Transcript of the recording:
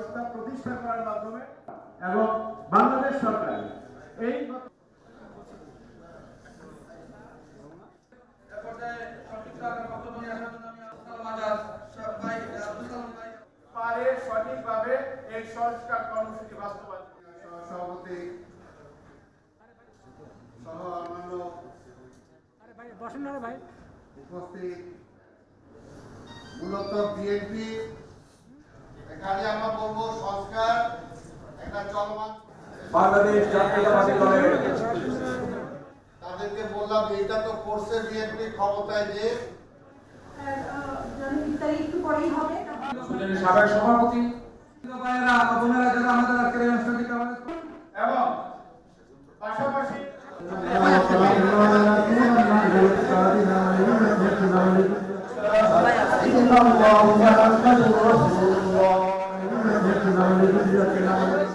ব্যবস্থা প্রতিষ্ঠা করার মাধ্যমে এবং বাংলাদেশ সরকার এই পারে সঠিকভাবে এই সংস্কার কর্মসূচি বাস্তবায়ন সভাপতি সহ অন্যান্য উপস্থিত মূলত বিএনপি এখানে আমরা বলবো সংস্কার একটা চলমান বাংলাদেশ জাতীয়তাবাদী দলের তাদেরকে বললাম এটা তো করছে বিএনপি ক্ষমতায় যে সাবেক সভাপতি যারা আমাদের আজকের এই অনুষ্ঠানটিতে এবং পাশাপাশি Allah